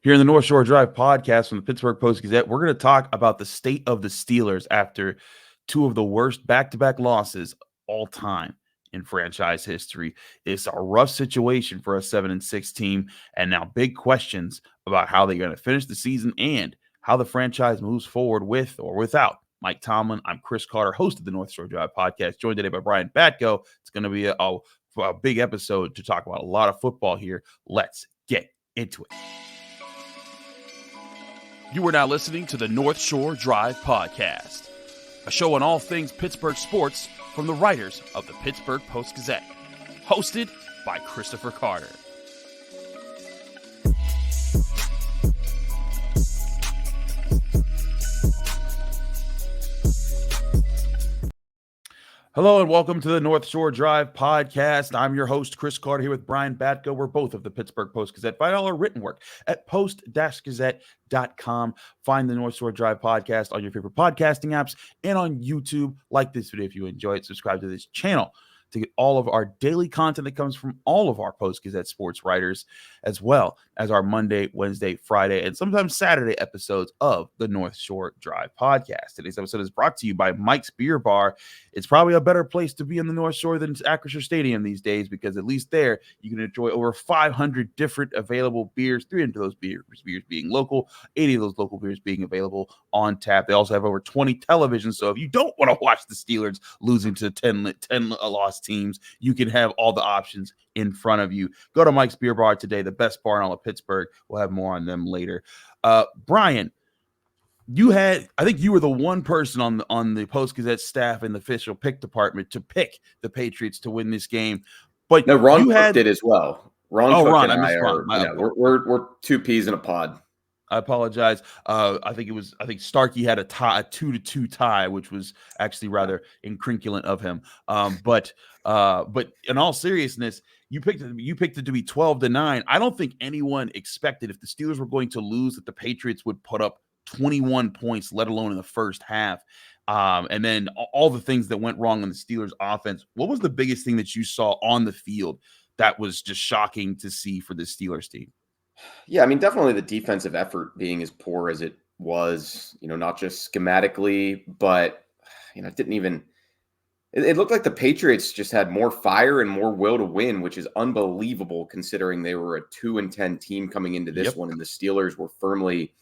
Here in the North Shore Drive podcast from the Pittsburgh Post-Gazette, we're going to talk about the state of the Steelers after two of the worst back-to-back losses all time in franchise history. It's a rough situation for a 7-6 team, and now big questions about how they're going to finish the season and how the franchise moves forward with or without Mike Tomlin. I'm Chris Carter, host of the North Shore Drive podcast, joined today by Brian Batko. It's going to be a big episode to talk about a lot of football here. Let's get into it. You are now listening to the North Shore Drive podcast, a show on all things Pittsburgh sports from the writers of the Pittsburgh Post-Gazette, hosted by Christopher Carter. Hello and welcome to the North Shore Drive podcast. I'm your host, Chris Carter, here with Brian Batko. We're both of the Pittsburgh Post-Gazette. Find all our written work at post-gazette.com. Find the North Shore Drive podcast on your favorite podcasting apps and on YouTube. Like this video if you enjoy it. Subscribe to this channel to get all of our daily content that comes from all of our Post-Gazette sports writers, as well as our Monday, Wednesday, Friday, and sometimes Saturday episodes of the North Shore Drive podcast. Today's episode is brought to you by Mike's Beer Bar. It's probably a better place to be in the North Shore than Acrisure Stadium these days, because at least there you can enjoy over 500 different available beers, 300 of those beers being local, 80 of those local beers being available on tap. They also have over 20 televisions, so if you don't want to watch the Steelers losing to 10 loss teams, you can have all the options in front of you. Go to Mike's Beer Bar today, the best bar in all of Pittsburgh. We'll have more on them later. Brian, I think you were the one person on the Post-Gazette staff and the official pick department to pick the Patriots to win this game. But no, Ron Cook did as well. Ron and I are, we're two peas in a pod. I apologize. I think Starkey had a 2-2 tie, which was actually rather incrinculant of him. But in all seriousness, you picked it to be 12-9. I don't think anyone expected, if the Steelers were going to lose, that the Patriots would put up 21 points, let alone in the first half. And then all the things that went wrong in the Steelers offense. What was the biggest thing that you saw on the field that was just shocking to see for the Steelers team? Yeah, I mean, definitely the defensive effort being as poor as it was, not just schematically, but, it didn't even – it looked like the Patriots just had more fire and more will to win, which is unbelievable considering they were a 2-10 team coming into this one, and the Steelers were firmly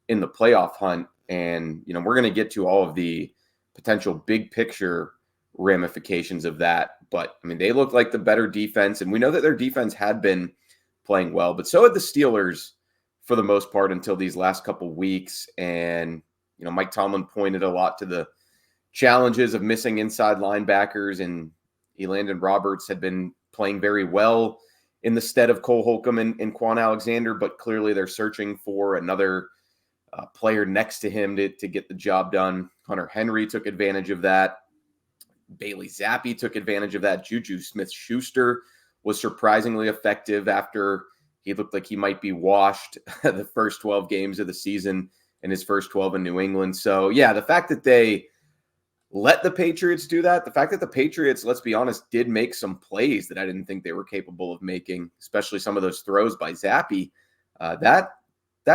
in the playoff hunt. And, we're going to get to all of the potential big picture ramifications of that. But, I mean, they looked like the better defense, and we know that their defense had been playing well, but so had the Steelers for the most part until these last couple weeks. And, Mike Tomlin pointed a lot to the challenges of missing inside linebackers, and Elandon Roberts had been playing very well in the stead of Cole Holcomb and Quan Alexander, but clearly they're searching for another player next to him to get the job done. Hunter Henry took advantage of that. Bailey Zappi took advantage of that. Juju Smith-Schuster was surprisingly effective after he looked like he might be washed the first 12 games of the season and his first 12 in New England. So, yeah, the fact that they let the Patriots do that, the fact that the Patriots, let's be honest, did make some plays that I didn't think they were capable of making, especially some of those throws by Zappi, that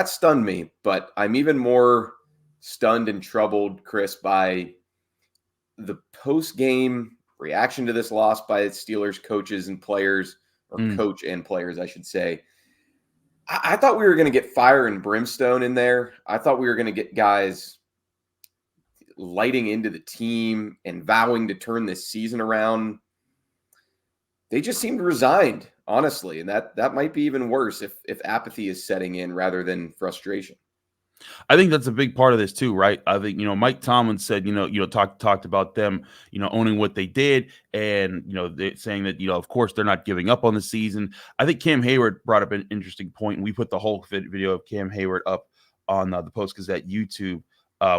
stunned me. But I'm even more stunned and troubled, Chris, by the post-game reaction to this loss by Steelers coaches and players, or coach and players, I should say. I thought we were going to get fire and brimstone in there. I thought we were going to get guys lighting into the team and vowing to turn this season around. They just seemed resigned, honestly, and that might be even worse if apathy is setting in rather than frustration. I think that's a big part of this too, right? I think, Mike Tomlin said, talked about them, owning what they did, and, they're saying that, of course they're not giving up on the season. I think Cam Hayward brought up an interesting point, and we put the whole video of Cam Hayward up on the Post-Gazette YouTube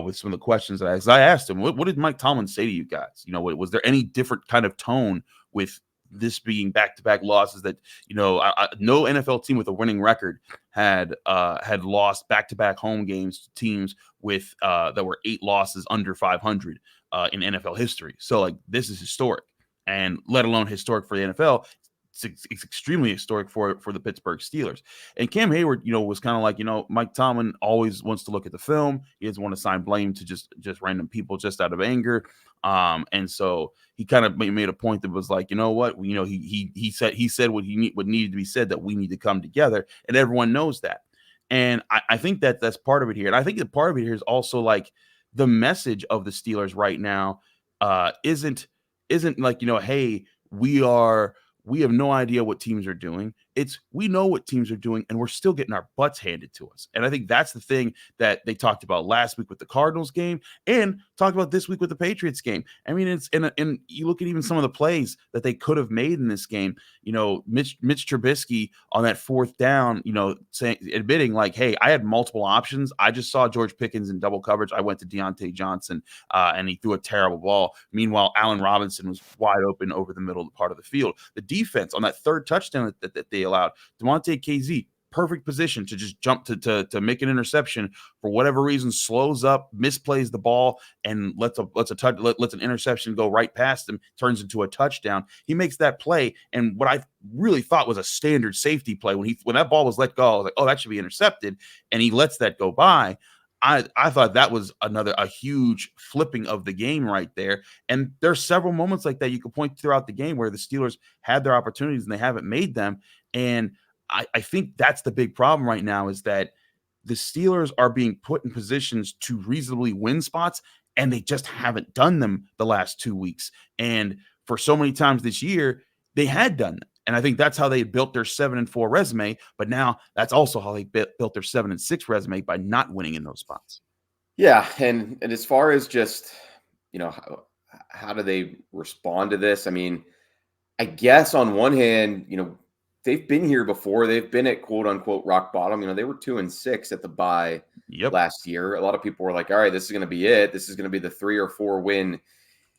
with some of the questions that I asked him. What did Mike Tomlin say to you guys? Was there any different kind of tone with this being back-to-back losses that, no NFL team with a winning record had lost back-to-back home games to teams with that were 8 losses under 500 in NFL history. So, this is historic, and let alone historic for the NFL. it's extremely historic for the Pittsburgh Steelers. And Cam Hayward, was kind of like, Mike Tomlin always wants to look at the film. He doesn't want to assign blame to just random people just out of anger. And so he kind of made a point that was like, you know what, he said what needed to be said, that we need to come together, and everyone knows that. And I think that's part of it here. And I think that part of it here is also like the message of the Steelers right now isn't like, hey, we have no idea what teams are doing. It's we know what teams are doing, and we're still getting our butts handed to us. And I think that's the thing that they talked about last week with the Cardinals game, and talked about this week with the Patriots game. I mean, it's and you look at even some of the plays that they could have made in this game. Mitch Trubisky on that fourth down, admitting like, hey, I had multiple options. I just saw George Pickens in double coverage. I went to Deontay Johnson, and he threw a terrible ball. Meanwhile, Allen Robinson was wide open over the middle part of the field. The defense on that third touchdown that they allowed, Demonte KZ, perfect position to just jump to make an interception. For whatever reason, slows up, misplays the ball, and lets an interception go right past him, turns into a touchdown. He makes that play, and what I really thought was a standard safety play, when that ball was let go, I was like, oh, that should be intercepted, and he lets that go by. I thought that was a huge flipping of the game right there. And there's several moments like that you could point throughout the game where the Steelers had their opportunities and they haven't made them. And I think that's the big problem right now, is that the Steelers are being put in positions to reasonably win spots, and they just haven't done them the last 2 weeks. And for so many times this year, they had done them. And I think that's how they built their 7-4 resume. But now that's also how they built their 7-6 resume, by not winning in those spots. Yeah. And as far as just, how do they respond to this? I mean, I guess on one hand, they've been here before. They've been at quote unquote rock bottom. They were 2-6 at the bye last year. A lot of people were like, all right, this is going to be it. This is going to be the 3 or 4 win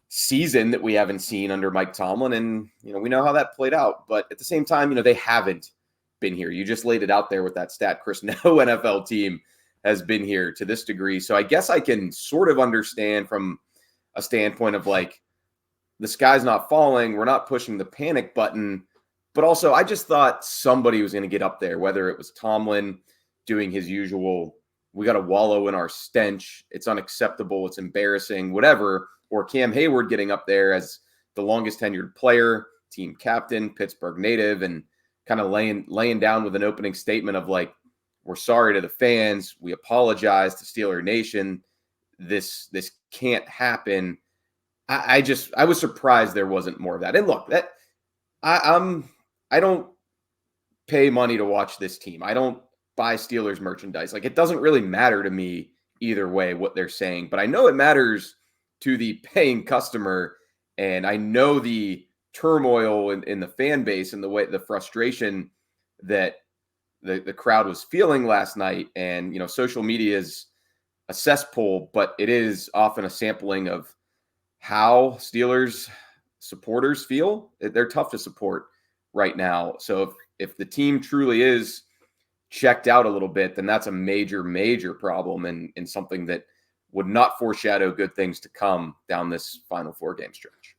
season that we haven't seen under Mike Tomlin. And, we know how that played out. But at the same time, they haven't been here. You just laid it out there with that stat, Chris. No NFL team has been here to this degree. So I guess I can sort of understand from a standpoint of like, the sky's not falling. We're not pushing the panic button. But also, I just thought somebody was going to get up there, whether it was Tomlin doing his usual, we got to wallow in our stench, it's unacceptable, it's embarrassing, whatever, or Cam Hayward getting up there as the longest tenured player, team captain, Pittsburgh native, and kind of laying down with an opening statement of like, we're sorry to the fans, we apologize to Steeler Nation, this can't happen. I was surprised there wasn't more of that. And look, that I don't pay money to watch this team. I don't buy Steelers merchandise. Like, it doesn't really matter to me either way what they're saying, but I know it matters to the paying customer. And I know the turmoil in the fan base and the frustration that the crowd was feeling last night. And, social media is a cesspool, but it is often a sampling of how Steelers supporters feel. They're tough to support right now. So if the team truly is checked out a little bit, then that's a major, major problem, and something that would not foreshadow good things to come down this final 4-game stretch.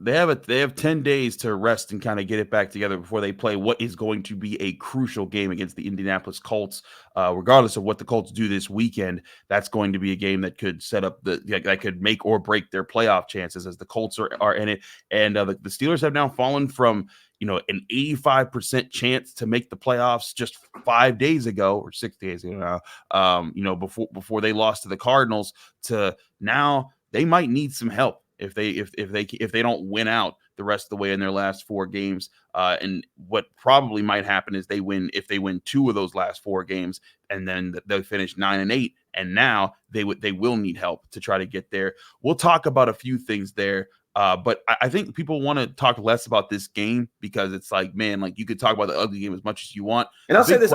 They have 10 days to rest and kind of get it back together before they play what is going to be a crucial game against the Indianapolis Colts. Regardless of what the Colts do this weekend, that's going to be a game that could set up that could make or break their playoff chances, as the Colts are in it. And the Steelers have now fallen from an 85% chance to make the playoffs just 5 days ago, or 6 days ago now, before they lost to the Cardinals, to now they might need some help if they don't win out the rest of the way in their last 4 games. And what probably might happen is if they win 2 of those last 4 games, and then they'll finish 9-8, and now they will need help to try to get there. We'll talk about a few things there. But I think people want to talk less about this game, because it's like, man, like, you could talk about the ugly game as much as you want. And I'll say this,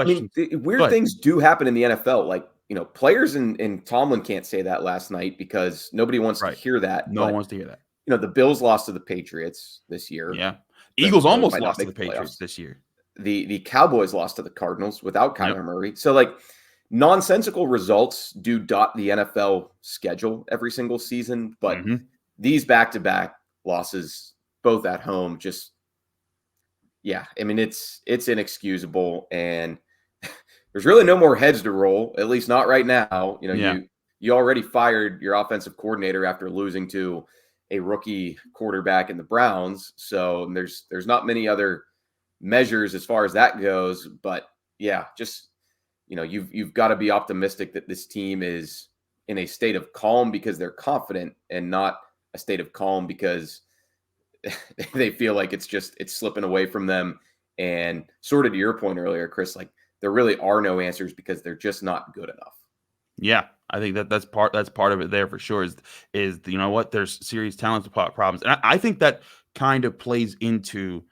weird things do happen in the NFL. Like, players in Tomlin can't say that last night because nobody wants to hear that. No one wants to hear that. The Bills lost to the Patriots this year. Yeah. Eagles almost lost to the Patriots this year. The Cowboys lost to the Cardinals without Kyler Murray. So, like, nonsensical results do dot the NFL schedule every single season, but these back-to-back losses, both at home, just, yeah, I mean, it's inexcusable, and there's really no more heads to roll, at least not right now. Yeah. You already fired your offensive coordinator after losing to a rookie quarterback in the Browns, so there's not many other measures as far as that goes. But yeah, just you've got to be optimistic that this team is in a state of calm because they're confident, and not a state of calm because they feel like it's slipping away from them. And sort of to your point earlier, Chris, like there really are no answers because they're just not good enough. Yeah, I think that's part of it there for sure. Is you know what? There's serious talent problems, and I think that kind of plays into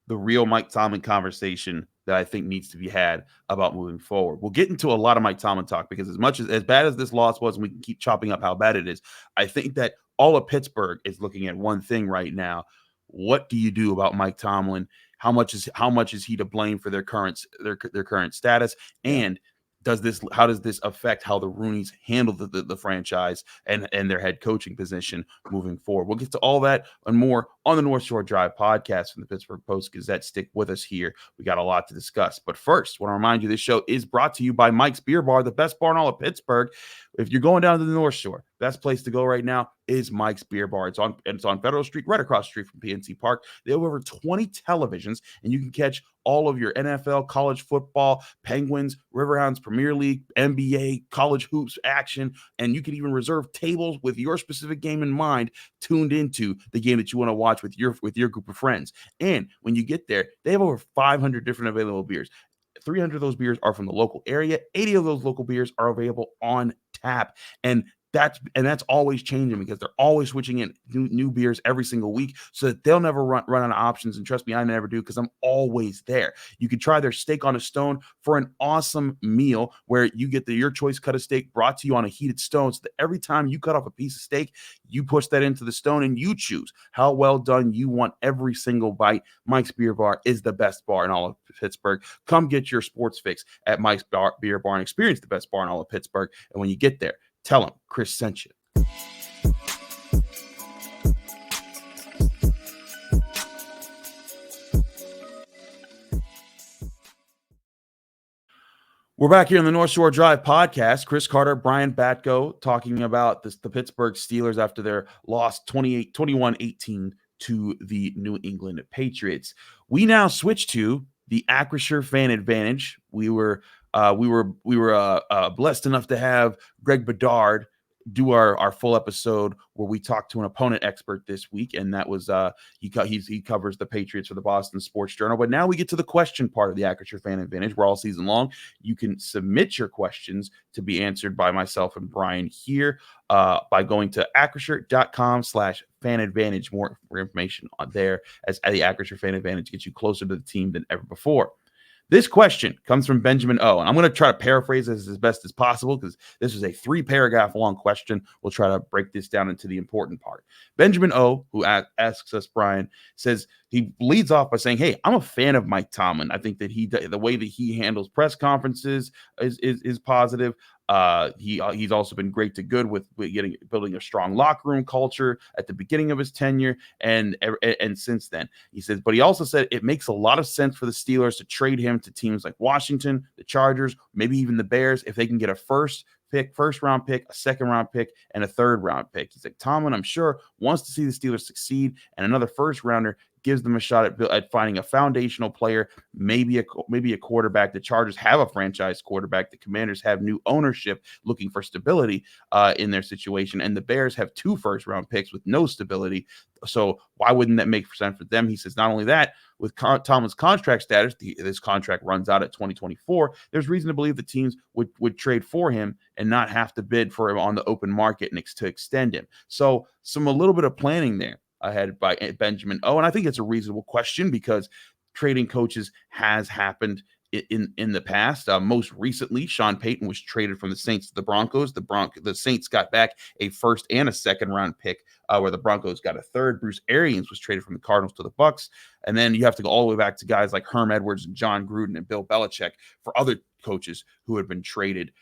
the real Mike Tomlin conversation that I think needs to be had about moving forward. We'll get into a lot of Mike Tomlin talk because as bad as this loss was, and we can keep chopping up how bad it is, I think that all of Pittsburgh is looking at one thing right now. What do you do about Mike Tomlin? How much is he to blame for their current status? Yeah. And how does this affect how the Rooneys handle the franchise and their head coaching position moving forward? We'll get to all that and more on the North Shore Drive podcast from the Pittsburgh Post-Gazette. Stick with us here. We got a lot to discuss. But first, I want to remind you this show is brought to you by Mike's Beer Bar, the best bar in all of Pittsburgh. If you're going down to the North Shore, best place to go right now is Mike's Beer Bar. It's on Federal Street, right across the street from PNC Park. They have over 20 televisions, and you can catch all of your NFL, college football, Penguins, Riverhounds, Premier League, NBA, college hoops action, and you can even reserve tables with your specific game in mind, tuned into the game that you want to watch with your group of friends. And when you get there, they have over 500 different available beers. 300 of those beers are from the local area. 80 of those local beers are available on tap. And that's always changing because they're always switching in new beers every single week so that they'll never run out of options. And trust me, I never do because I'm always there. You can try their steak on a stone for an awesome meal where you get your choice cut of steak brought to you on a heated stone so that every time you cut off a piece of steak, you push that into the stone and you choose how well done you want every single bite. Mike's Beer Bar is the best bar in all of Pittsburgh. Come get your sports fix at Mike's Beer Bar and experience the best bar in all of Pittsburgh. And when you get there, tell them Chris sent you. We're back here on the North Shore Drive podcast. Chris Carter, Brian Batko talking about the Pittsburgh Steelers after their loss 21-18 to the New England Patriots. We now switch to the Acer Fan Advantage. We were blessed enough to have Greg Bedard do our full episode where we talked to an opponent expert this week, and that was he covers the Patriots for the Boston Sports Journal. But now we get to the question part of the Acer Fan Advantage. We're all season long. You can submit your questions to be answered by myself and Brian here by going to acrishirt.com/fan advantage. More information on there, as the Acer Fan Advantage gets you closer to the team than ever before. This question comes from Benjamin O. And I'm going to try to paraphrase this as best as possible because this is a 3-paragraph long question. We'll try to break this down into the important part. Benjamin O, who asks us, Brian, says he leads off by saying, hey, I'm a fan of Mike Tomlin. I think that the way that he handles press conferences is positive. He's also been great to good with building a strong locker room culture at the beginning of his tenure and since then. He says, but he also said it makes a lot of sense for the Steelers to trade him to teams like Washington, the Chargers, maybe even the Bears if they can get a first round pick, a second round pick, and a third round pick. He's like, Tomlin, I'm sure, wants to see the Steelers succeed, and another first rounder gives them a shot at finding a foundational player, maybe a quarterback. The Chargers have a franchise quarterback. The Commanders have new ownership looking for stability in their situation, and the Bears have 2 first-round picks with no stability. So why wouldn't that make sense for them? He says not only that, with Tomlin's contract status, this contract runs out at 2024, there's reason to believe the teams would trade for him and not have to bid for him on the open market to extend him. So a little bit of planning there ahead by Benjamin O. And I think it's a reasonable question because trading coaches has happened in the past. Most recently, Sean Payton was traded from the Saints to the Broncos. The Saints got back a first and a second round pick, where the Broncos got a third. Bruce Arians was traded from the Cardinals to the Bucs. And then you have to go all the way back to guys like Herm Edwards and John Gruden and Bill Belichick for other coaches who had been traded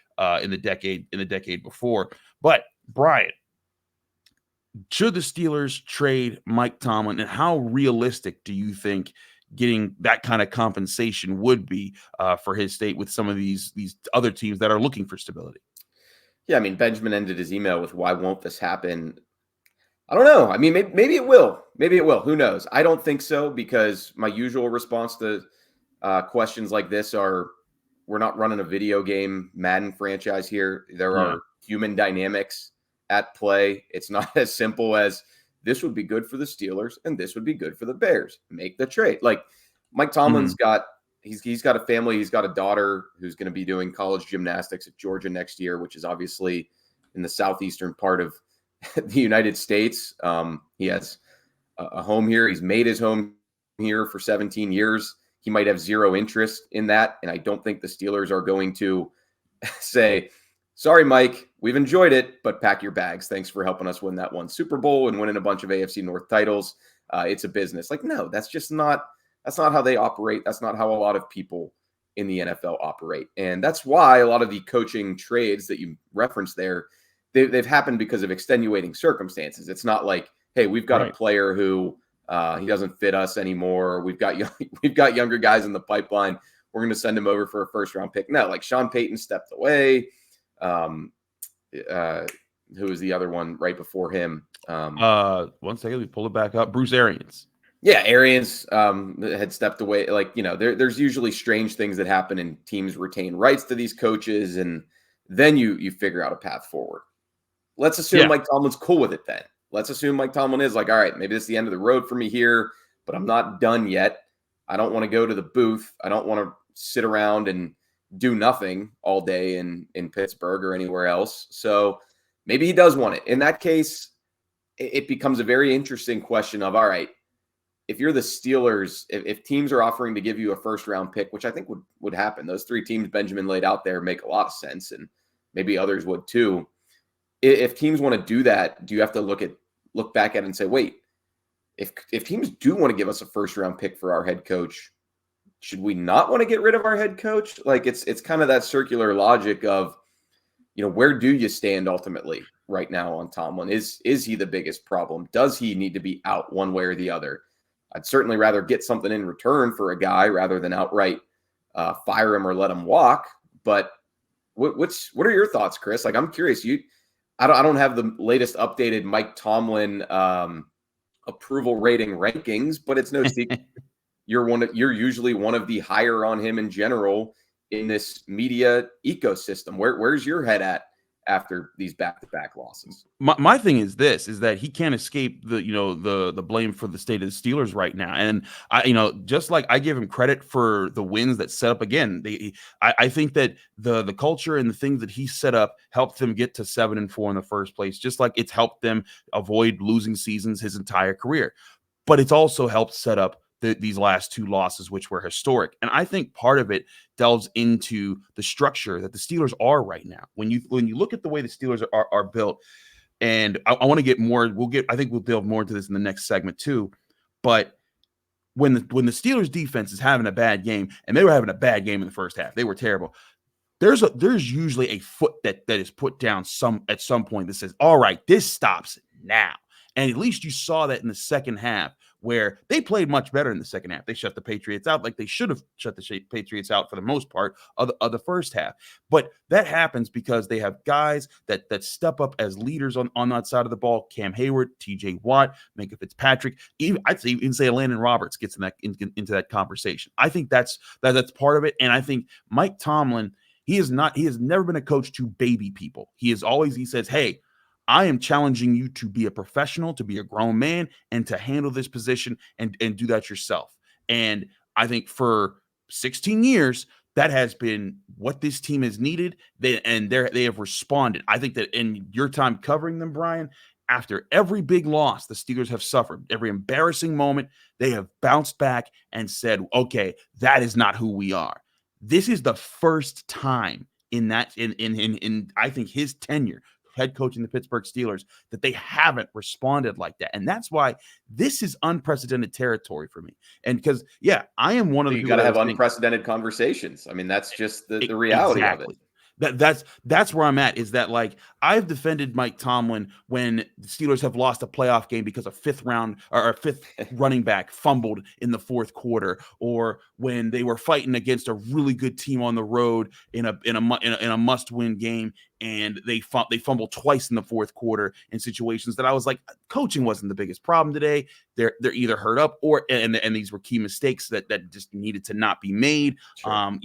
in the decade before. But Brian, should the Steelers trade Mike Tomlin, and how realistic do you think getting that kind of compensation would be for his state with some of these other teams that are looking for stability. Yeah, I mean, Benjamin ended his email with, "Why won't this happen?" I don't know. I mean, maybe it will. Maybe it will. Who knows? I don't think so, because my usual response to questions like this are, we're not running a video game Madden franchise here. There are human dynamics at play. It's not as simple as, this would be good for the Steelers and this would be good for the Bears. Make the trade. Like, Mike Tomlin's he's got a family. He's got a daughter who's going to be doing college gymnastics at Georgia next year, which is obviously in the southeastern part of the United States. He has a home here. He's made his home here for 17 years. He might have zero interest in that. And I don't think the Steelers are going to say, "Sorry, Mike, we've enjoyed it, but pack your bags. Thanks for helping us win that one Super Bowl and winning a bunch of AFC North titles. It's a business." Like, no, that's not how they operate. That's not how a lot of people in the NFL operate. And that's why a lot of the coaching trades that you referenced there, they've happened because of extenuating circumstances. It's not like, hey, we've got a player who he doesn't fit us anymore. We've got younger guys in the pipeline. We're going to send him over for a first-round pick. No, like, Sean Payton stepped away. Who was the other one right before him? 1 second, we pull it back up. Bruce Arians. Yeah, Arians had stepped away. Like, there's usually strange things that happen, and teams retain rights to these coaches, and then you figure out a path forward. Let's assume Mike Tomlin's cool with it then. Let's assume Mike Tomlin is like, all right, maybe this is the end of the road for me here, but I'm not done yet. I don't want to go to the booth. I don't want to sit around and do nothing all day in Pittsburgh or anywhere else. So maybe he does want it. In that case, it becomes a very interesting question of, all right, if you're the Steelers, if teams are offering to give you a first-round pick, which I think would happen, those three teams Benjamin laid out there make a lot of sense, and maybe others would too. If teams want to do that, do you have to look back at it and say, wait, if teams do want to give us a first-round pick for our head coach, should we not want to get rid of our head coach? Like, it's kind of that circular logic of, where do you stand ultimately right now on Tomlin? Is he the biggest problem? Does he need to be out one way or the other? I'd certainly rather get something in return for a guy rather than outright fire him or let him walk. But what are your thoughts, Chris? Like, I'm curious. I don't have the latest updated Mike Tomlin approval rating rankings, but it's no secret you're usually one of the higher on him in general in this media ecosystem. Where's your head at after these back-to-back losses? My thing is that he can't escape the blame for the state of the Steelers right now. And just like I give him credit for the wins that set up again, I think that the culture and the things that he set up helped them get to 7-4 in the first place, just like it's helped them avoid losing seasons his entire career. But it's also helped set up these last two losses, which were historic. And I think part of it delves into the structure that the Steelers are right now. When you look at the way the Steelers are built, and I want to get more, I think we'll delve more into this in the next segment too. But when the Steelers defense is having a bad game, and they were having a bad game in the first half, they were terrible. There's usually a foot that is put down at some point that says, all right, this stops now. And at least you saw that in the second half, where they played much better in the second half. They shut the Patriots out like they should have shut the Patriots out for the most part of the first half. But that happens because they have guys that step up as leaders on that side of the ball. Cam Hayward, TJ Watt, Minka Fitzpatrick, I'd even say Landon Roberts gets into that conversation. I think that's part of it. And I think Mike Tomlin, he has never been a coach to baby people. He says, hey, I am challenging you to be a professional, to be a grown man, and to handle this position and do that yourself. And I think for 16 years, that has been what this team has needed. They have responded. I think that in your time covering them, Brian, after every big loss the Steelers have suffered, every embarrassing moment, they have bounced back and said, okay, that is not who we are. This is the first time in I think his tenure head coaching the Pittsburgh Steelers that they haven't responded like that. And that's why this is unprecedented territory for me. And because, I am one of the people. You got to have unprecedented conversations. I mean, that's just the reality of it. That's where I'm at, is that, like, I've defended Mike Tomlin when the Steelers have lost a playoff game because a fifth running back fumbled in the fourth quarter, or when they were fighting against a really good team on the road in a must-win game, and they fumbled twice in the fourth quarter in situations that I was like, coaching wasn't the biggest problem today. They're either hurt up, or and these were key mistakes that just needed to not be made. Sure.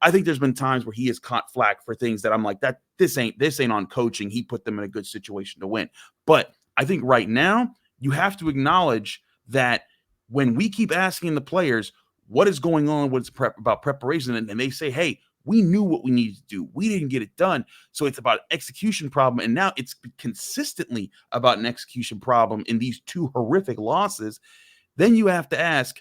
I think there's been times where he has caught flack for things that I'm like, that this ain't on coaching. He put them in a good situation to win. But I think right now you have to acknowledge that when we keep asking the players what is going on, what's about preparation, and they say, hey, we knew what we needed to do, we didn't get it done, so it's about an execution problem. And now it's consistently about an execution problem in these two horrific losses. Then you have to ask,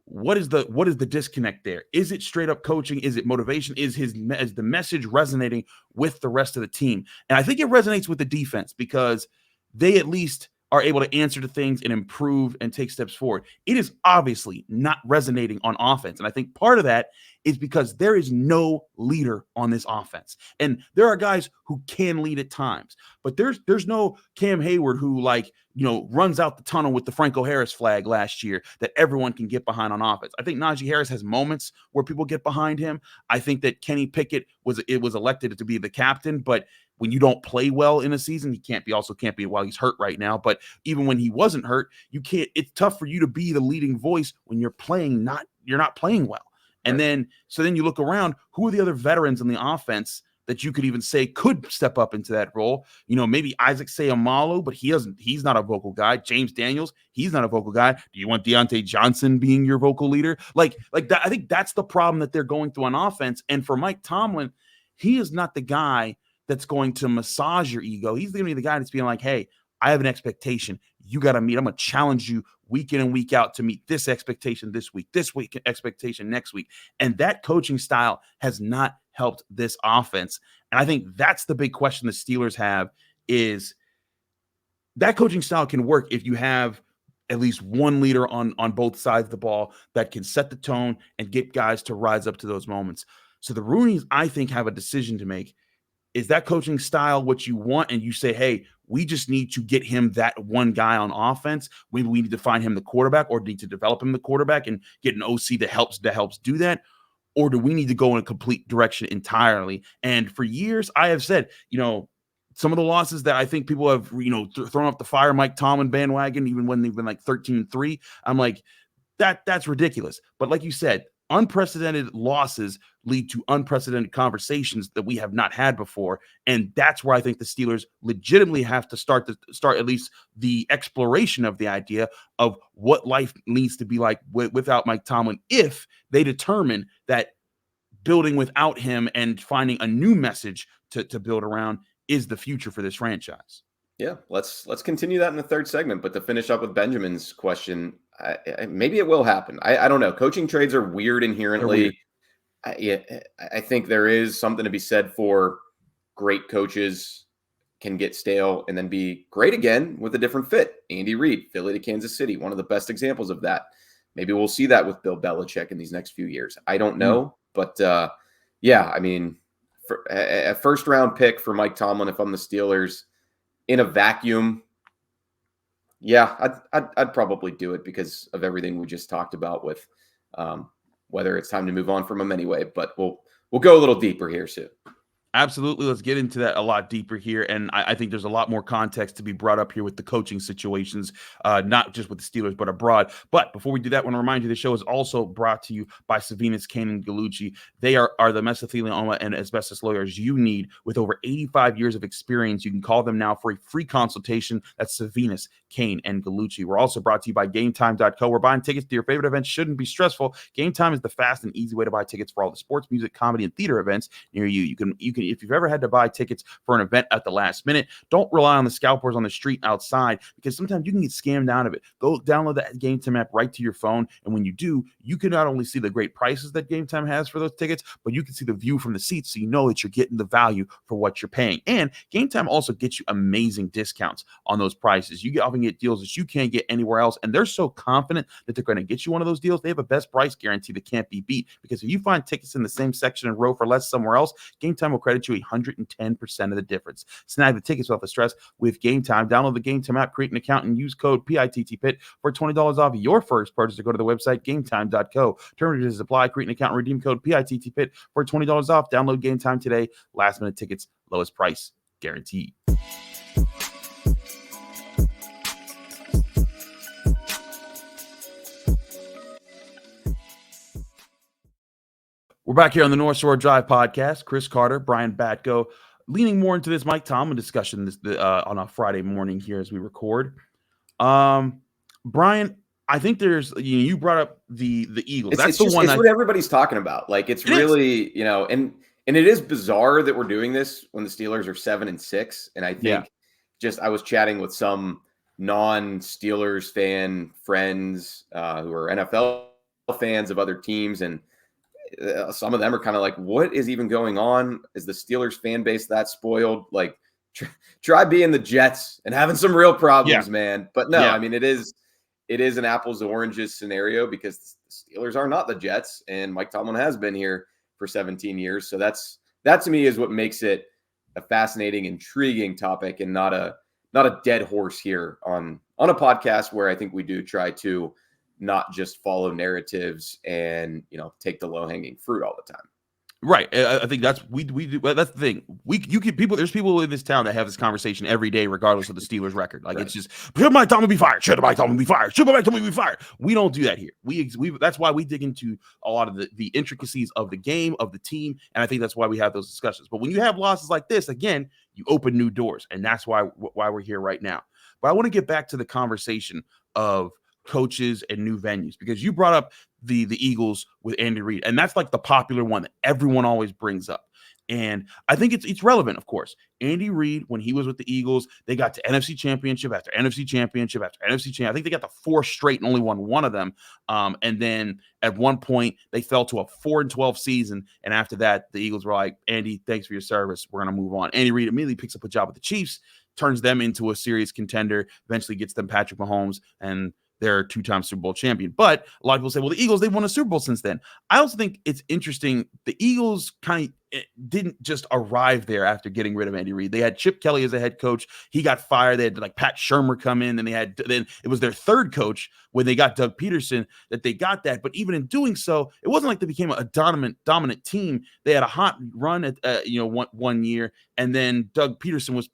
what is the disconnect there? Is it straight up coaching? Is it motivation? Is the message resonating with the rest of the team? And I think it resonates with the defense, because they at least are able to answer to things and improve and take steps forward. It is obviously not resonating on offense. And I think part of that is because there is no leader on this offense. And there are guys who can lead at times, but there's no Cam Hayward who, like, runs out the tunnel with the Franco Harris flag last year that everyone can get behind on offense. I think Najee Harris has moments where people get behind him. I think that Kenny Pickett was elected to be the captain, but when you don't play well in a season, he can't be while he's hurt right now. But even when he wasn't hurt, it's tough for you to be the leading voice when you're not playing well. And then you look around, who are the other veterans in the offense that you could even say could step up into that role? Maybe Isaac Seumalo, but he's not a vocal guy. James Daniels, he's not a vocal guy. Do you want Deontay Johnson being your vocal leader? Like that, I think that's the problem that they're going through on offense. And for Mike Tomlin, he is not the guy that's going to massage your ego. He's going to be the guy that's being like, hey, I have an expectation you got to meet. I'm going to challenge you week in and week out to meet this expectation this week expectation next week. And that coaching style has not helped this offense. And I think that's the big question the Steelers have, is that coaching style can work if you have at least one leader on both sides of the ball that can set the tone and get guys to rise up to those moments. So the Roonies, I think, have a decision to make. Is that coaching style what you want? And you say, hey, we just need to get him that one guy on offense. Maybe we need to find him the quarterback, or need to develop him the quarterback and get an OC that helps do that. Or do we need to go in a complete direction entirely? And for years, I have said, some of the losses that I think people have, thrown up the fire Mike Tomlin bandwagon, even when they've been like 13-3, I'm like, that's ridiculous. But like you said, unprecedented losses lead to unprecedented conversations that we have not had before. And that's where I think the Steelers legitimately have to start at least the exploration of the idea of what life needs to be like without Mike Tomlin, if they determine that building without him and finding a new message to build around is the future for this franchise. Yeah, let's continue that in the third segment. But to finish up with Benjamin's question, maybe it will happen. I don't know. Coaching trades are weird inherently. I think there is something to be said for great coaches can get stale and then be great again with a different fit. Andy Reid, Philly to Kansas City, one of the best examples of that. Maybe we'll see that with Bill Belichick in these next few years. I don't know. But yeah, I mean, for a first round pick for Mike Tomlin, if I'm the Steelers in a vacuum, yeah, I'd probably do it because of everything we just talked about with whether it's time to move on from him anyway. But we'll go a little deeper here soon. Absolutely. Let's get into that a lot deeper here. And I think there's a lot more context to be brought up here with the coaching situations, not just with the Steelers, but abroad. But before we do that, I want to remind you the show is also brought to you by Savinas, Kane, and Gallucci. They are the mesothelioma and asbestos lawyers you need with over 85 years of experience. You can call them now for a free consultation. That's Savinas, Kane, and Gallucci. We're also brought to you by GameTime.co, where buying tickets to your favorite events shouldn't be stressful. Game Time is the fast and easy way to buy tickets for all the sports, music, comedy, and theater events near you. You can if you've ever had to buy tickets for an event at the last minute, don't rely on the scalpers on the street outside, because sometimes you can get scammed out of it. Go download that Game Time app right to your phone, and when you do, you can not only see the great prices that Game Time has for those tickets, but you can see the view from the seats, so you know that you're getting the value for what you're paying. And Game Time also gets you amazing discounts on those prices. You often get deals that you can't get anywhere else, and they're so confident that they're going to get you one of those deals. They have a best price guarantee that can't be beat, because if you find tickets in the same section and row for less somewhere else, Game Time will credit you 110% of the difference. Snag the tickets without the stress with Game Time. Download the Game Time app, create an account, and use code PITTPIT for $20 off your first purchase. Go to the website, gametime.co. Terms and conditions apply. Create an account and redeem code PITTPIT for $20 off. Download Game Time today. Last minute tickets, lowest price guaranteed. We're back here on the North Shore Drive podcast. Chris Carter, Brian Batko, leaning more into this Mike Tomlin discussion on a Friday morning here as we record. Brian, I think you brought up the Eagles. It's what everybody's talking about. Like it's really, and it is bizarre that we're doing this when the Steelers are 7-6. And I think I was chatting with some non-Steelers fan friends who are NFL fans of other teams, and some of them are kind of like, what is even going on? Is the Steelers fan base that spoiled? Like try being the Jets and having some real problems, man. But no, I mean, it is an apples to oranges scenario because the Steelers are not the Jets, and Mike Tomlin has been here for 17 years. So that to me is what makes it a fascinating, intriguing topic, and not a dead horse here on a podcast where I think we do try to not just follow narratives and, take the low-hanging fruit all the time. Right. I think that's we do. That's the thing. There's people in this town that have this conversation every day, regardless of the Steelers record. Like It's just, should Mike Tomlin be fired? Should Mike Tomlin be fired? Should Mike Tomlin be fired? We don't do that here. We that's why we dig into a lot of the intricacies of the game, of the team, and I think that's why we have those discussions. But when you have losses like this, again, you open new doors, and that's why we're here right now. But I want to get back to the conversation of coaches and new venues, because you brought up the Eagles with Andy Reid, and that's like the popular one that everyone always brings up. And I think it's relevant, of course. Andy Reid, when he was with the Eagles, they got to NFC championship after NFC championship after NFC championship. I think they got to 4 straight and only won one of them. And then at one point they fell to a 4-12 season. And after that, the Eagles were like, Andy, thanks for your service. We're going to move on. Andy Reid immediately picks up a job with the Chiefs, turns them into a serious contender, eventually gets them Patrick Mahomes, and they're a 2-time Super Bowl champion. But a lot of people say, well, the Eagles, they've won a Super Bowl since then. I also think it's interesting. The Eagles kind of didn't just arrive there after getting rid of Andy Reid. They had Chip Kelly as a head coach. He got fired. They had like Pat Shurmur come in, and then it was their third coach when they got Doug Peterson that they got that. But even in doing so, it wasn't like they became a dominant team. They had a hot run at one year, and then Doug Peterson was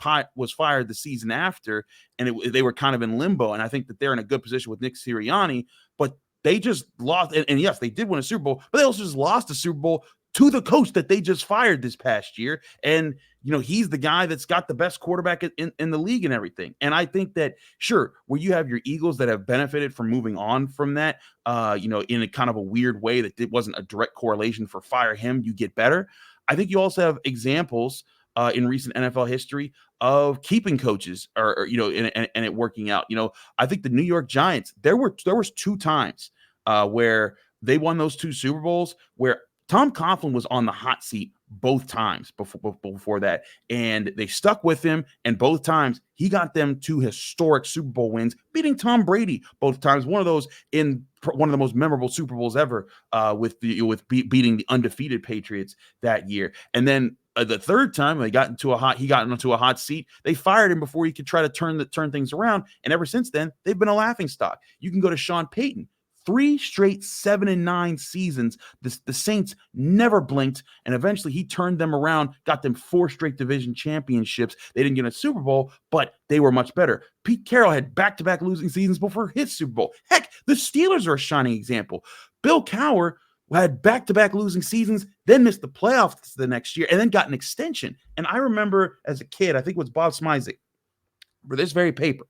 fired the season after, and they were kind of in limbo. And I think that they're in a good position with Nick Sirianni, but they just lost. And yes, they did win a Super Bowl, but they also just lost a Super Bowl to the coach that they just fired this past year. And, he's the guy that's got the best quarterback in the league and everything. And I think that, sure, where you have your Eagles that have benefited from moving on from that, in a kind of a weird way that it wasn't a direct correlation for fire him, you get better. I think you also have examples in recent NFL history of keeping coaches or and it working out. I think the New York Giants, there was 2 times where they won those 2 Super Bowls where Tom Coughlin was on the hot seat both times before that, and they stuck with him, and both times he got them 2 historic Super Bowl wins, beating Tom Brady both times. One of those in one of the most memorable Super Bowls ever, beating the undefeated Patriots that year. And then the third time he got into a hot seat, they fired him before he could try to turn things around. And ever since then, they've been a laughingstock. You can go to Sean Payton. 3 straight 7-9 seasons. The Saints never blinked, and eventually he turned them around, got them 4 straight division championships. They didn't get a Super Bowl, but they were much better. Pete Carroll had back-to-back losing seasons before his Super Bowl. Heck, the Steelers are a shining example. Bill Cowher had back-to-back losing seasons, then missed the playoffs the next year, and then got an extension. And I remember as a kid, I think it was Bob Smizek, for this very paper,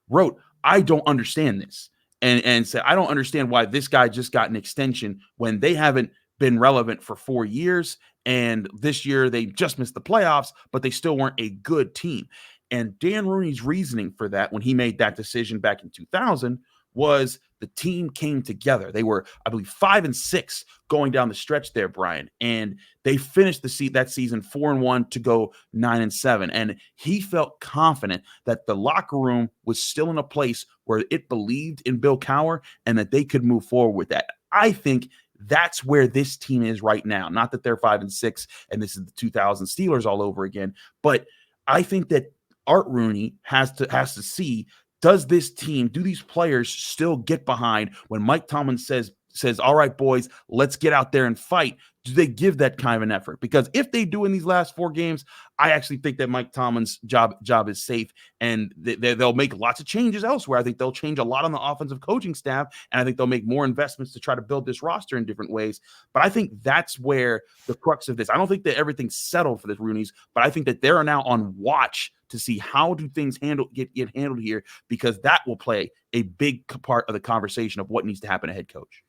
wrote, I don't understand this. And said, I don't understand why this guy just got an extension when they haven't been relevant for 4 years. And this year they just missed the playoffs, but they still weren't a good team. And Dan Rooney's reasoning for that when he made that decision back in 2000 was the team came together. They were, I believe, 5-6 going down the stretch there, Brian. And they finished that season 4-1 to go 9-7. And he felt confident that the locker room was still in a place where it believed in Bill Cowher and that they could move forward with that. I think That's where this team is right now. Not that they're 5-6 and this is the 2000 Steelers all over again, but I think that Art Rooney has to see, does this team, do these players still get behind when Mike Tomlin says, all right, boys, let's get out there and fight? Do they give that kind of an effort? Because if they do in these last 4 games, I actually think that Mike Tomlin's job is safe, and they'll make lots of changes elsewhere. I think they'll change a lot on the offensive coaching staff, and I think they'll make more investments to try to build this roster in different ways. But I think that's where the crux of this. I don't think that everything's settled for the Rooneys, but I think that they're now on watch to see how do things get handled here, because that will play a big part of the conversation of what needs to happen to head coach.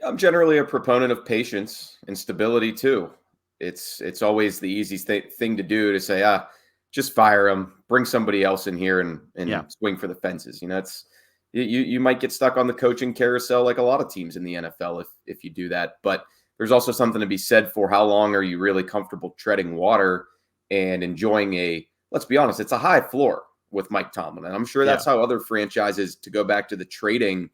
I'm generally a proponent of patience and stability too. It's always the easiest thing to do to say, just fire him, bring somebody else in here and swing for the fences. You might get stuck on the coaching carousel like a lot of teams in the NFL if you do that. But there's also something to be said for how long are you really comfortable treading water and enjoying let's be honest, it's a high floor with Mike Tomlin. And I'm sure that's how other franchises, to go back to the trading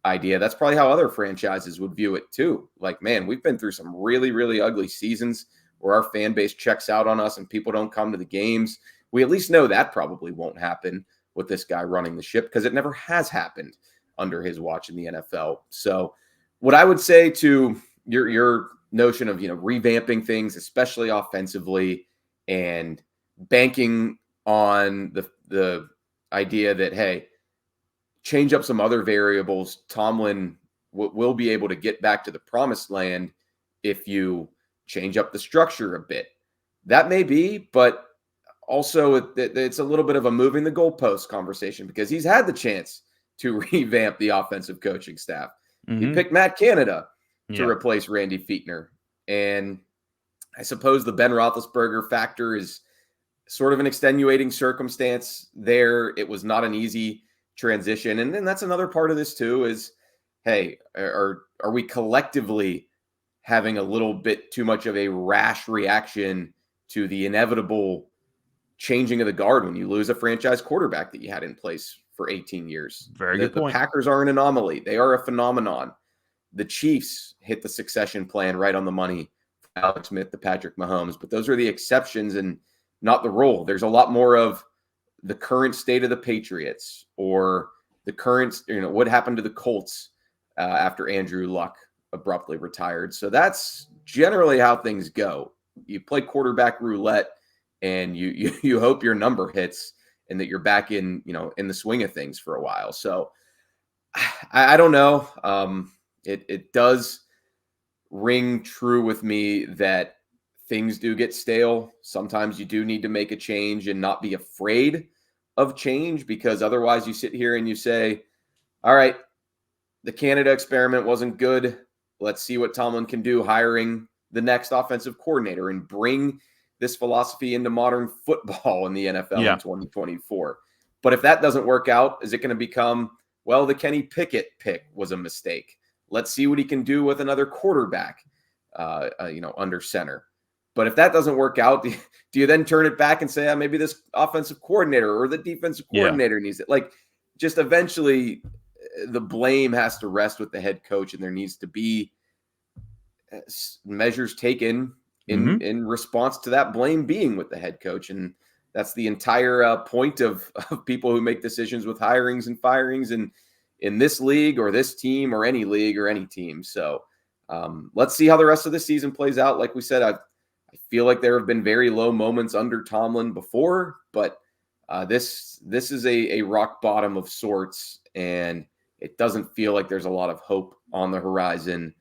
idea, that's probably how other franchises would view it too. Like, man, we've been through some really, really ugly seasons where our fan base checks out on us and people don't come to the games. We at least know that probably won't happen with this guy running the ship, because it never has happened under his watch in the NFL. So what I would say to your notion of, revamping things, especially offensively, and banking on the idea that, hey, change up some other variables, Tomlin will be able to get back to the promised land if you change up the structure a bit. That may be, but also it's a little bit of a moving the goalpost conversation, because he's had the chance to revamp the offensive coaching staff. He picked Matt Canada to replace Randy Fichtner. And I suppose the Ben Roethlisberger factor is sort of an extenuating circumstance there. It was not an easy transition. And then that's another part of this too, is, hey, are we collectively having a little bit too much of a rash reaction to the inevitable changing of the guard when you lose a franchise quarterback that you had in place for 18 years? Very good point. The Packers are an anomaly. They are a phenomenon. The Chiefs hit the succession plan right on the money for Alex Smith, the Patrick Mahomes, but those are the exceptions and not the rule. There's a lot more of the current state of the Patriots, or the current, what happened to the Colts after Andrew Luck abruptly retired. So that's generally how things go. You play quarterback roulette, and you hope your number hits and that you're back in the swing of things for a while. So I don't know. It does ring true with me that things do get stale. Sometimes you do need to make a change and not be afraid of change, because otherwise you sit here and you say, all right, the Canada experiment wasn't good. Let's see what Tomlin can do hiring the next offensive coordinator and bring this philosophy into modern football in the NFL in 2024. But if that doesn't work out, is it going to become, well, the Kenny Pickett pick was a mistake? Let's see what he can do with another quarterback, under center. But if that doesn't work out, do you then turn it back and say, maybe this offensive coordinator or the defensive coordinator needs it? Like, just eventually the blame has to rest with the head coach, and there needs to be measures taken in response to that blame being with the head coach. And that's the entire point of people who make decisions with hirings and firings and in this league or this team or any league or any team. So let's see how the rest of the season plays out. Like we said, I feel like there have been very low moments under Tomlin before, but this is a rock bottom of sorts, and it doesn't feel like there's a lot of hope on the horizon.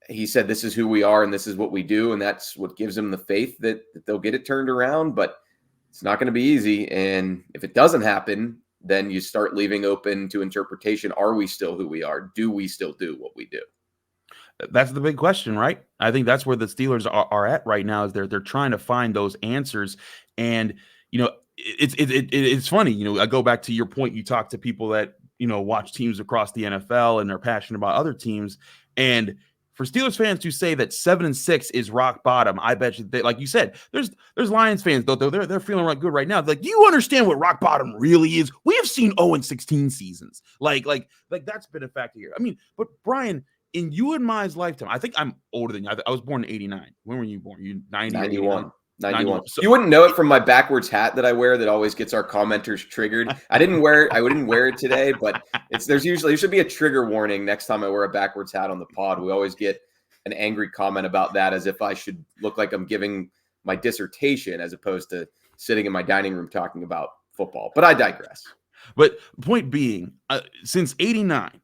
He said, this is who we are and this is what we do, and that's what gives him the faith that they'll get it turned around, but it's not going to be easy. And if it doesn't happen, then you start leaving open to interpretation. Are we still who we are? Do we still do what we do? That's the big question, right? I think that's where the Steelers are at right now, is they're trying to find those answers. And, it's funny, I go back to your point. You talk to people that, watch teams across the NFL and they're passionate about other teams. And for Steelers fans to say that 7-6 is rock bottom, I bet you, like you said, there's Lions fans, though, they're feeling right good right now. Like, do you understand what rock bottom really is? We have seen 0-16 seasons. Like that's been a factor here. I mean, but Brian, in you and my lifetime, I think I'm older than you. I was born in 89. When were you born? You 90 or 91. 91. So, you wouldn't know it from my backwards hat that I wear that always gets our commenters triggered. I didn't wear it today, but there should be a trigger warning next time I wear a backwards hat on the pod. We always get an angry comment about that, as if I should look like I'm giving my dissertation as opposed to sitting in my dining room talking about football. But I digress. But point being, since 89,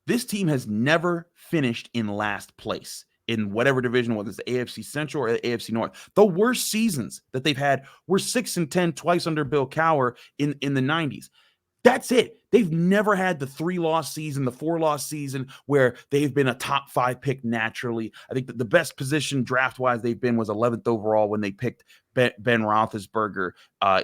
this team has never finished in last place in whatever division, whether it's the AFC Central or the AFC North. The worst seasons that they've had were 6-10 twice under Bill Cowher in the 90s. That's it. They've never had the 3-loss season, the 4-loss season where they've been a top 5 pick naturally. I think that the best position draft-wise they've been was 11th overall when they picked Ben Roethlisberger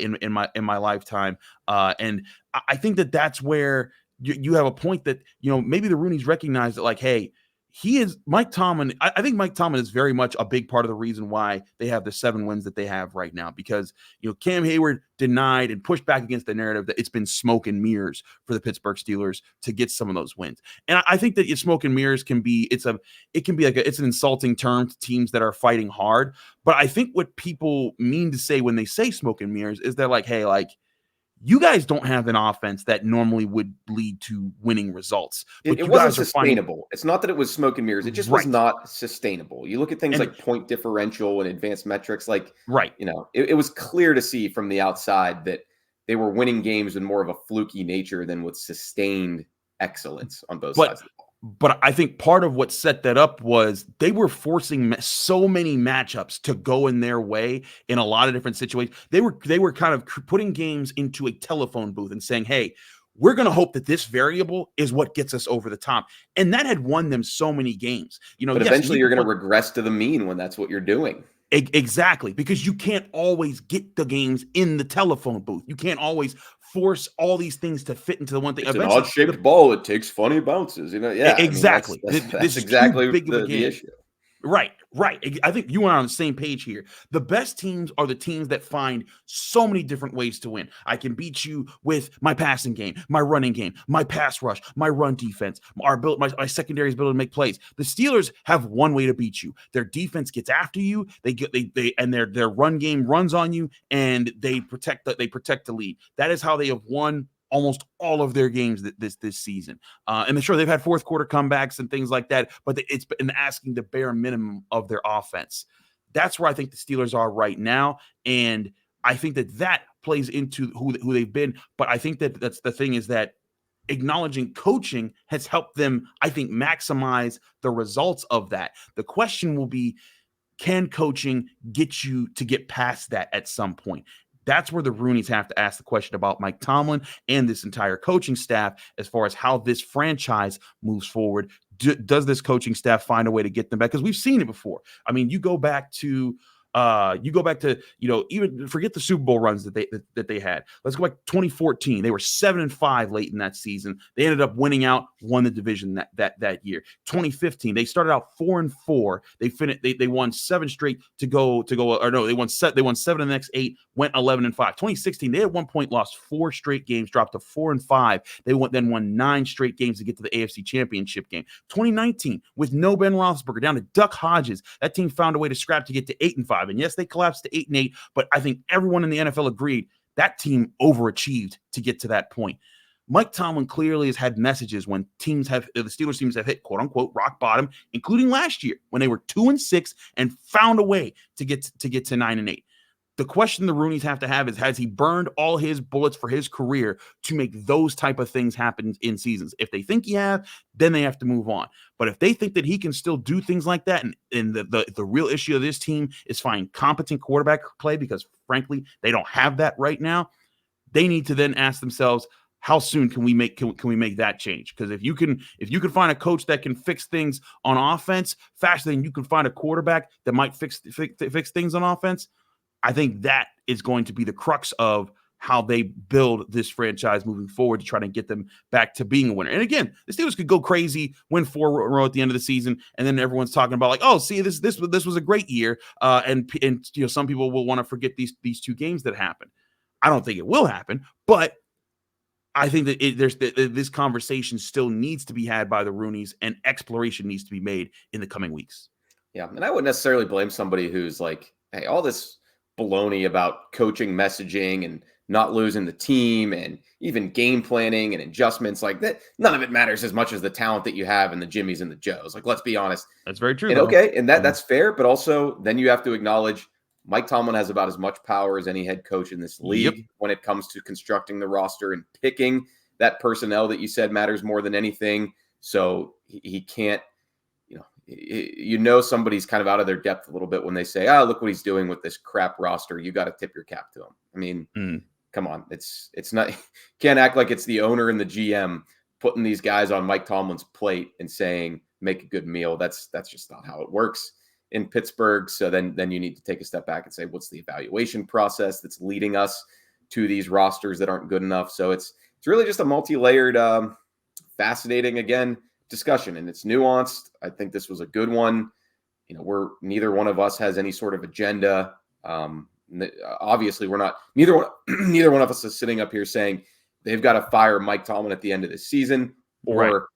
in my lifetime. And I think that that's where you have a point that, maybe the Rooneys recognize that, like, hey, he is Mike Tomlin. I think Mike Tomlin is very much a big part of the reason why they have the 7 wins that they have right now, because, Cam Hayward denied and pushed back against the narrative that it's been smoke and mirrors for the Pittsburgh Steelers to get some of those wins. And I think that smoke and mirrors can be, it's an insulting term to teams that are fighting hard. But I think what people mean to say when they say smoke and mirrors is they're like, hey, like, you guys don't have an offense that normally would lead to winning results. But it wasn't sustainable. It's not that it was smoke and mirrors. It just was not sustainable. You look at things like point differential and advanced metrics, like, it was clear to see from the outside that they were winning games with more of a fluky nature than with sustained excellence on both sides of the ball. But I think part of what set that up was they were forcing so many matchups to go in their way in a lot of different situations. They were kind of putting games into a telephone booth and saying, hey, we're going to hope that this variable is what gets us over the top. And that had won them so many games. But eventually you're going to regress to the mean when that's what you're doing. Exactly, because you can't always get the games in the telephone booth. You can't always force all these things to fit into the one thing. It's an odd-shaped ball. It takes funny bounces. Exactly. That's exactly the issue. Right. I think you and I are on the same page here. The best teams are the teams that find so many different ways to win. I can beat you with my passing game, my running game, my pass rush, my run defense, my secondary's ability to make plays. The Steelers have one way to beat you. Their defense gets after you. And their run game runs on you, and they protect the lead. That is how they have won almost all of their games this season. And sure, they've had fourth quarter comebacks and things like that, but it's been asking the bare minimum of their offense. That's where I think the Steelers are right now. And I think that plays into who they've been. But I think that's the thing, is that acknowledging coaching has helped them, I think, maximize the results of that. The question will be, can coaching get you to get past that at some point? That's where the Rooneys have to ask the question about Mike Tomlin and this entire coaching staff as far as how this franchise moves forward. Does this coaching staff find a way to get them back? Because we've seen it before. I mean, you go back to even forget the Super Bowl runs that they had. Let's go back to 2014. They were 7-5 late in that season. They ended up winning out, won the division that year. 2015, they started out 4-4. They won 7 straight they won 7 in the next 8, went 11-5. 2016, they at one point lost 4 straight games, dropped to 4-5. They won 9 straight games to get to the AFC Championship game. 2019, with no Ben Roethlisberger, down to Duck Hodges, that team found a way to scrap to get to 8-5. And yes, they collapsed to 8-8, but I think everyone in the NFL agreed that team overachieved to get to that point. Mike Tomlin clearly has had messages when the Steelers teams have hit quote unquote rock bottom, including last year when they were 2-6 and found a way to get to 9-8. The question the Rooneys have to have is, has he burned all his bullets for his career to make those type of things happen in seasons? If they think he has, then they have to move on. But if they think that he can still do things like that, and the real issue of this team is finding competent quarterback play, because frankly, they don't have that right now, they need to then ask themselves, how soon can we make that change? Because if you can find a coach that can fix things on offense faster than you can find a quarterback that might fix things on offense, I think that is going to be the crux of how they build this franchise moving forward to try to get them back to being a winner. And again, the Steelers could go crazy, win 4 in a row at the end of the season, and then everyone's talking about like, oh, see, this was a great year, and some people will want to forget these 2 games that happened. I don't think it will happen, but I think that this conversation still needs to be had by the Rooneys, and exploration needs to be made in the coming weeks. Yeah, and I wouldn't necessarily blame somebody who's like, hey, all this baloney about coaching messaging and not losing the team and even game planning and adjustments like that. None of it matters as much as the talent that you have and the Jimmies and the Joes. Like, let's be honest. That's very true. And okay, and that's fair, but also then you have to acknowledge Mike Tomlin has about as much power as any head coach in this league when it comes to constructing the roster and picking that personnel that you said matters more than anything. So he can't, somebody's kind of out of their depth a little bit when they say, look what he's doing with this crap roster. You got to tip your cap to him. I mean, come on. It's not, can't act like it's the owner and the GM putting these guys on Mike Tomlin's plate and saying, make a good meal. That's just not how it works in Pittsburgh. So then you need to take a step back and say, what's the evaluation process that's leading us to these rosters that aren't good enough? So it's really just a multi-layered, fascinating, again, discussion, and it's nuanced. I think this was a good one. Neither one of us has any sort of agenda. Obviously we're not, neither one of us is sitting up here saying they've got to fire Mike Tomlin at the end of the season, or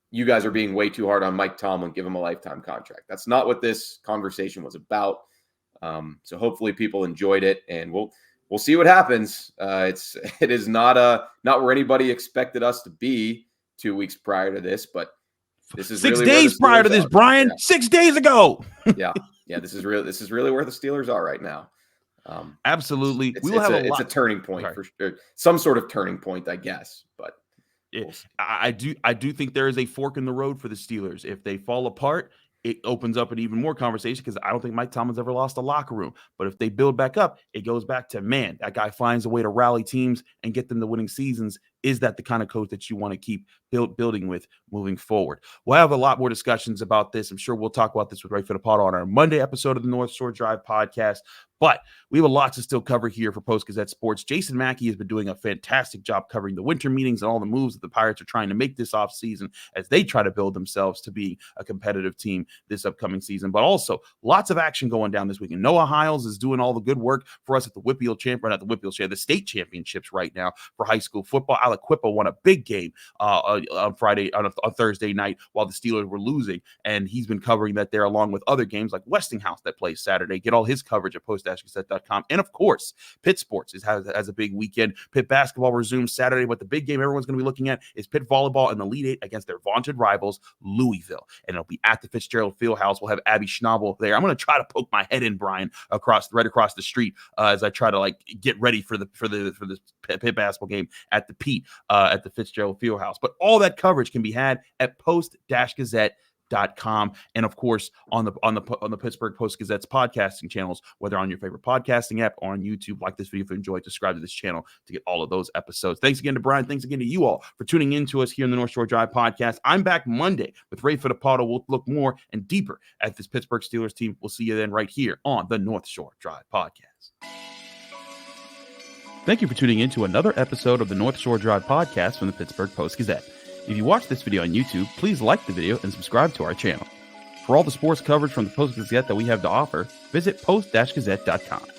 you guys are being way too hard on Mike Tomlin, give him a lifetime contract. That's not what this conversation was about. So hopefully people enjoyed it, and we'll see what happens. It is not where anybody expected us to be 2 weeks prior to this, but this is 6 days prior to this, Brian. 6 days ago. yeah. This is really where the Steelers are right now. Absolutely. It's a turning point for sure. Some sort of turning point, I guess, but I do think there is a fork in the road for the Steelers. If they fall apart, it opens up an even more conversation, because I don't think Mike Tomlin's ever lost a locker room. But if they build back up, it goes back to, man, that guy finds a way to rally teams and get them to winning seasons. Is that the kind of coach that you want to keep building with moving forward? We'll have a lot more discussions about this. I'm sure we'll talk about this with Ray Fittipaldo on our Monday episode of the North Shore Drive podcast. But we have a lot to still cover here for Post-Gazette Sports. Jason Mackey has been doing a fantastic job covering the winter meetings and all the moves that the Pirates are trying to make this offseason as they try to build themselves to be a competitive team this upcoming season. But also lots of action going down this weekend. Noah Hiles is doing all the good work for us at the state championships right now for high school football. Aliquippa won a big game on Thursday night while the Steelers were losing, and he's been covering that there along with other games like Westinghouse that plays Saturday. Get all his coverage at post-gazette.com. And of course, Pitt Sports has a big weekend. Pitt basketball resumes Saturday, but the big game everyone's going to be looking at is Pitt volleyball in the Elite Eight against their vaunted rivals, Louisville. And it'll be at the Fitzgerald Fieldhouse. We'll have Abby Schnabel there. I'm going to try to poke my head in, Brian, right across the street as I try to get ready for the Pitt basketball game at the Pete at the Fitzgerald Fieldhouse. But all that coverage can be had at post-gazette.com, and of course on the Pittsburgh Post-Gazette's podcasting channels, whether on your favorite podcasting app or on YouTube. Like this video if you enjoyed, subscribe to this channel to get all of those episodes. Thanks again to Brian. Thanks again to you all for tuning in to us here in the North Shore Drive podcast. I'm back Monday with Ray Fittipaldo. We'll look more and deeper at this Pittsburgh Steelers team. We'll see you then right here on the North Shore Drive podcast. Thank you for tuning in to another episode of the North Shore Drive podcast from the Pittsburgh Post-Gazette. If you watch this video on YouTube, please like the video and subscribe to our channel. For all the sports coverage from the Post-Gazette that we have to offer, visit post-gazette.com.